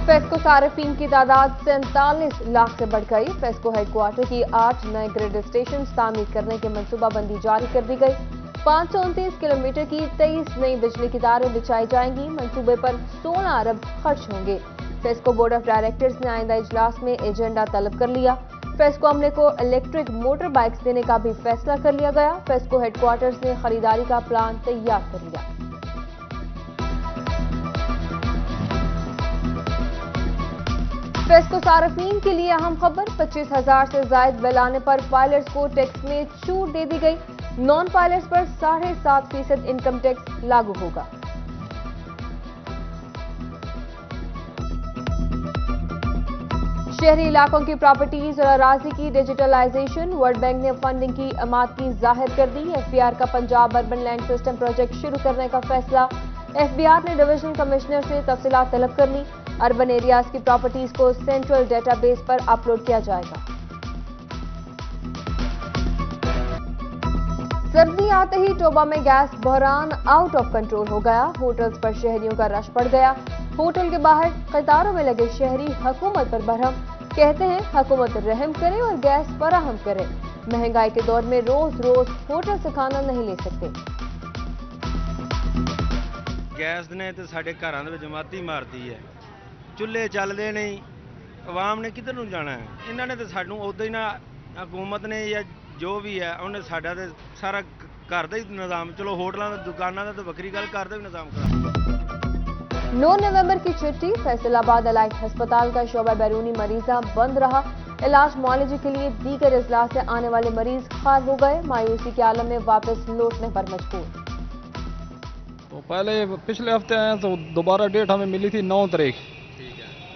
FESCO सार्फिन की तादाद 47 लाख से बढ़ गई। फेस्को हेडक्वार्टर की 8 नए ग्रिड स्टेशन तामीर करने की मनसूबाबंदी जारी कर दी गई। 529 किलोमीटर की 23 नई बिजली की तारें बिछाई जाएंगी। मंसूबे पर 16 अरब खर्च होंगे। फेस्को बोर्ड ऑफ डायरेक्टर्स ने आइंदा इजलास में एजेंडा तलब कर लिया। फेस्को अमले को इलेक्ट्रिक मोटर बाइक्स देने का भी फैसला कर लिया गया। फेस्को हेडक्वार्टर्स ने खरीदारी का प्लान तैयार कर लिया। फेस्को सार्फिन के लिए अहम खबर, 25,000 से जायद बिल आने पर पायलट्स को टैक्स में छूट दे दी गई। नॉन पायलट्स पर 7.5% इनकम टैक्स लागू होगा। शहरी इलाकों की प्रॉपर्टीज और अराजी की डिजिटलाइजेशन, वर्ल्ड बैंक ने फंडिंग की आमादगी जाहिर कर दी। एफबीआर का Punjab urban land system project शुरू करने का फैसला। एफबीआर ने डिविजनल कमिश्नर से तफसीलात तलब कर ली। अर्बन एरियाज की प्रॉपर्टीज को सेंट्रल डेटाबेस पर अपलोड किया जाएगा। सर्दी आते ही टोबा में गैस बहरान आउट ऑफ कंट्रोल हो गया। होटल्स पर शहरियों का रश पड़ गया। होटल के बाहर कतारों में लगे शहरी हुकूमत पर बरहम, कहते हैं हुकूमत रहम करे और गैस फराहम करे। महंगाई के दौर में रोज रोज होटल से खाना नहीं ले सकते। गैस ने तो साडे घरां दे विच जमाती मारती है। चुल्हे चलते नहीं, आवाम ने किधर नूं जाना है। इन्होंने तो सानू उदा ही ना, हुकूमत ने या जो भी है उन्हें साडा ते सारा घर का ही निज़ाम, चलो होटलों दुकानों का तो वक्री गल, घर का भी निज़ाम करा। 9 नवंबर की छुट्टी, फैसलाबाद अलाइट हस्पताल का शोबा बैरूनी मरीजा बंद रहा। इलाज मुआलजे के लिए दीगर अजला से आने वाले मरीज खार हो गए। मायूसी के आलम में वापस लौटने पर मजबूर। तो पहले पिछले हफ्ते आए तो दोबारा डेट हमें मिली थी 9 तारीख,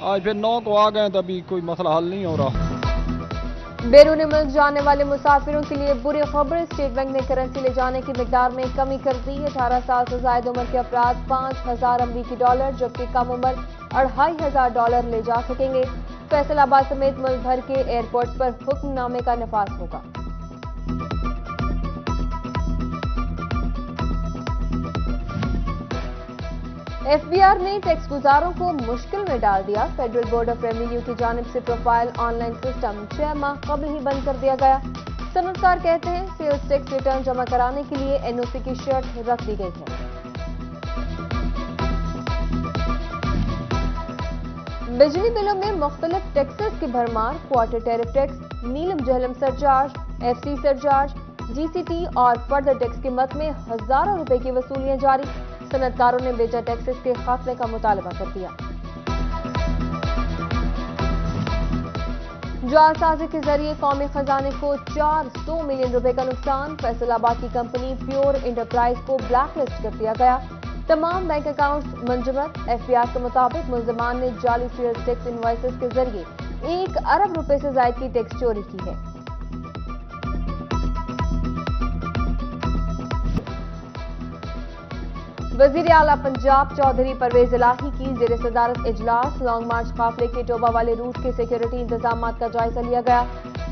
आज फिर 9 को आ गए तो अभी कोई मसला हल नहीं हो रहा। बैरून मुल्क जाने वाले मुसाफिरों के लिए बुरी खबर, स्टेट बैंक ने करेंसी ले जाने की मिकदार में कमी कर दी। 18 साल से जायद उम्र के अफराद 5,000 अमरीकी डॉलर जबकि कम उम्र $2,500 ले जा सकेंगे। फैसलाबाद समेत मुल्क भर के एयरपोर्ट्स पर हुक्मनामे का नफाज होगा। एफबीआर ने टैक्स गुजारों को मुश्किल में डाल दिया। फेडरल बोर्ड ऑफ रेवेन्यू की जानिब से प्रोफाइल ऑनलाइन सिस्टम 6 माह कबल ही बंद कर दिया गया। सनदकार कहते हैं सेल्स टैक्स रिटर्न जमा कराने के लिए एनओसी की शर्त रख दी गई है। बिजली बिलों में मुख्तलिफ टैक्सेस की भरमार, quarter tariff tax, Neelum Jhelum surcharge, FC surcharge, GST और फर्दर टैक्स की मद में हजारों रुपए की वसूलियां जारी। सनदकारों ने बेजा टैक्सेस के खात्मे का मुतालबा कर दिया। जालसाजी के जरिए कौमी खजाने को 400 मिलियन रुपए का नुकसान। फैसलाबाद की कंपनी प्योर इंटरप्राइज को ब्लैकलिस्ट कर दिया गया। तमाम बैंक अकाउंट्स मुंजमद। एफबीआर के मुताबिक मुलजमान ने जाली सेल्स टैक्स इनवॉइसेस के जरिए 1 अरब रुपए से ज्यादा की टैक्स चोरी की है। वजीर आला पंजाब चौधरी परवेज इलाही की जेर सदारत इजलास। लॉन्ग मार्च काफिले के टोबा वाले रूट के सिक्योरिटी इंतजाम का जायजा लिया गया।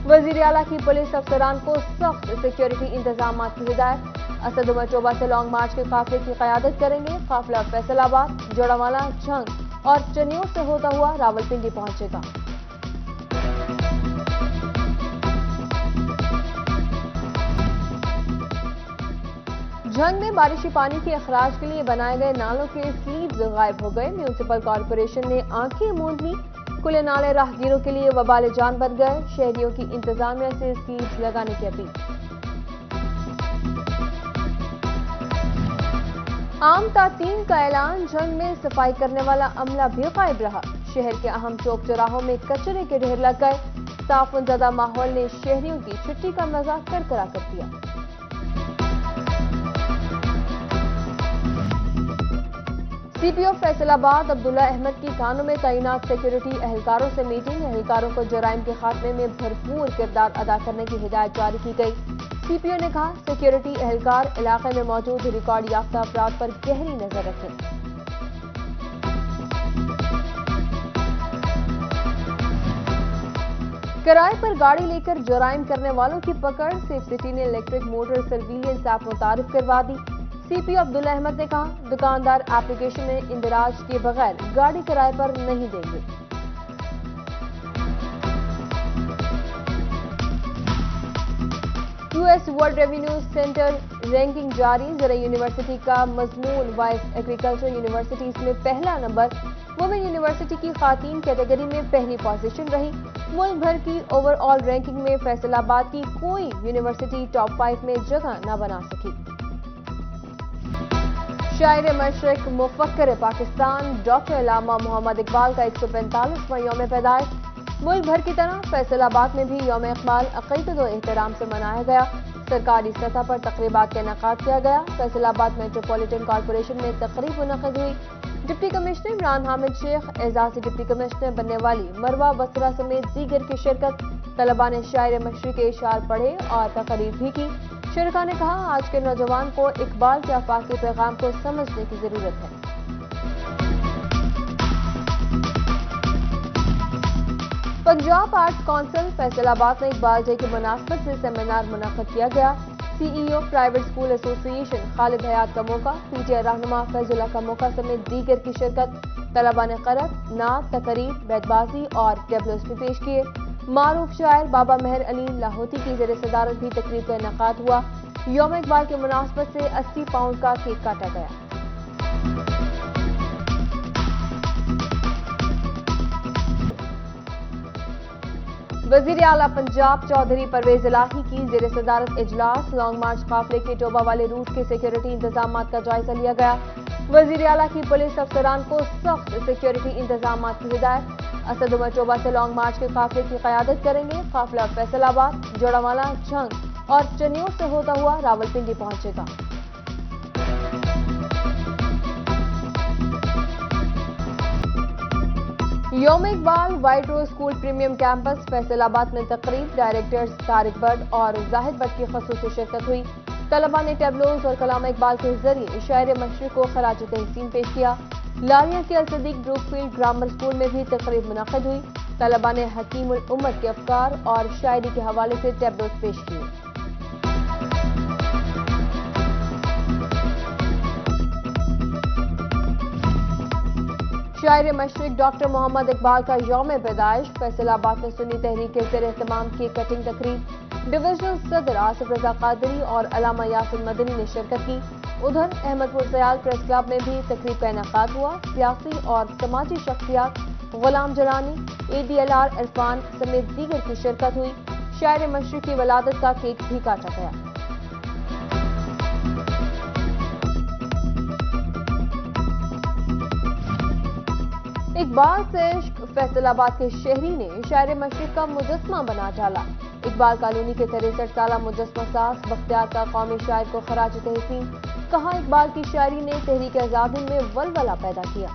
वजीर आला की पुलिस अफसरान को सख्त सिक्योरिटी इंतजाम की हिदायत। असद उमर टोबा से लॉन्ग मार्च के काफिले की क़यादत करेंगे। काफिला फैसलाबाद, जोड़ावाला, झंग और चनियों से होता हुआ रावलपिंडी पहुंचेगा। झंग में बारिशी पानी के अखराज के लिए बनाए गए नालों के स्लीव्स गायब हो गए। म्यूनिसिपल कॉर्पोरेशन ने आंखें मूंद ली। खुले नाले राहगीरों के लिए वबाल जान बन गए। शहरियों की इंतजामिया से स्लीव्स लगाने की अपील। आम तातीन का ऐलान, झंग में सफाई करने वाला अमला भी गायब रहा। शहर के अहम चौक चौराहों में कचरे के ढेर लग गए। ताफुनज़दा माहौल ने शहरियों की छुट्टी का मजा करकरा कर दिया। सीपीओ फैसलाबाद अब्दुल्ला अहमद की थानों में तैनात सिक्योरिटी एहलकारों से मीटिंग। एहलकारों को जराइम के खात्मे में भरपूर किरदार अदा करने की हिदायत जारी की गई। सीपीओ ने कहा, सिक्योरिटी एहलकार इलाके में मौजूद रिकॉर्ड याफ्ता अफराद पर गहरी नजर रखें। किराए पर गाड़ी लेकर जराइम करने वालों की पकड़। सेफ सिटी ने इलेक्ट्रिक मोटर सर्विलियंस ऐप मुतारिफ करवा दी। CP عبد احمد نے کہا دکاندار اپلیکیشن میں اندراج کیے بغیر گاڑی کرائے پر نہیں دیں گے۔ US world revenue centre ranking جاری، زرعی یونیورسٹی کا مضمون وائس ایگریکلچر یونیورسٹیز میں پہلا نمبر، وومن یونیورسٹی کی خواتین کیٹیگری میں پہلی پوزیشن رہی۔ ملک بھر کی اوور آل رینکنگ میں فیصل آباد کی کوئی یونیورسٹی ٹاپ 5 میں جگہ نہ بنا سکی۔ شاعر مشرق مفکر پاکستان ڈاکٹر علامہ محمد اقبال کا 145واں یوم پیدائش، ملک بھر کی طرح فیصل آباد میں بھی یوم اقبال عقیدت و احترام سے منایا گیا۔ سرکاری سطح پر تقریبات کا انعقاد کیا گیا۔ فیصل آباد میٹروپولیٹن کارپوریشن میں تقریب منعقد ہوئی۔ ڈپٹی کمشنر عمران حامد شیخ، اعزازی ڈپٹی کمشنر بننے والی مروہ بسرا سمیت دیگر کی شرکت۔ طلباء نے شاعر مشرق کے اشعار پڑھے اور تقریر بھی کی۔ شرکاء نے کہا آج کے نوجوان کو اقبال کے آفاقی پیغام کو سمجھنے کی ضرورت ہے۔ پنجاب آرٹس کونسل فیصل آباد میں اقبال ڈے کی مناسبت سے سیمینار منعقد کیا گیا۔ CEO پرائیویٹ اسکول ایسوسی ایشن خالد حیات کا موقع، PTI رہنما فیض اللہ کا موقع سمیت دیگر کی شرکت۔ طلباء نے قرأت، نعت، تقریر، بیت بازی اور ٹیبلوز بھی پیش کیے۔ معروف شاعر بابا مہر علی لاہوتی کی زیر صدارت بھی تقریب کا انعقاد ہوا۔ یوم اقبال کی مناسبت سے 80 پاؤنڈ کا کیک کاٹا گیا۔ وزیر اعلیٰ پنجاب چودھری پرویز الہی کی زیر صدارت اجلاس، لانگ مارچ قافلے کے ٹوبہ والے روٹ کے سیکیورٹی انتظامات کا جائزہ لیا گیا۔ وزیر اعلیٰ کی پولیس افسران کو سخت سیکیورٹی انتظامات کی ہدایت۔ اسد عمر ٹوبہ سے لانگ مارچ کے قافلے کی قیادت کریں گے۔ قافلہ فیصل آباد، جوڑاوالا، جھنگ اور چنیور سے ہوتا ہوا راولپنڈی پہنچے گا۔ یوم Iqbal white rose school premium campus Faisalabad میں تقریب، ڈائریکٹرز طارق بٹ اور زاہد بٹ کی خصوصی شرکت ہوئی۔ طلباء نے ٹیبلوز اور کلام اقبال کے ذریعے شاعر مشرق کو خراج تحسین پیش کیا۔ لاریاں کے الصدیق بروک فیلڈ گرامر اسکول میں بھی تقریب منعقد ہوئی۔ طلباء نے حکیم الامت کے افکار اور شاعری کے حوالے سے ٹیبلوز پیش کیے۔ شاعر مشرق ڈاکٹر محمد اقبال کا یوم پیدائش، فیصل آباد میں سنی تحریک کے زیر اہتمام کیک کٹنگ تقریب۔ ڈویژنل صدر آصف رضا قادری اور علامہ یاسر مدنی نے شرکت کی۔ ادھر احمد پور سیال پریس کلب میں بھی تقریب کا انعقاد ہوا۔ سیاسی اور سماجی شخصیات غلام جلانی، ADLR عرفان سمیت دیگر کی شرکت ہوئی۔ شاعر مشرق کی ولادت کا کیک بھی کاٹا گیا۔ اقبال سے عشق، فیصل آباد کے شہری نے شاعر مشرق کا مجسمہ بنا ڈالا۔ اقبال کالونی کے 63 سالہ مجسمہ ساز بختیار کا قومی شاعر کو خراج تحسین، کہا اقبال کی شاعری نے تحریک آزادی میں ولولہ پیدا کیا۔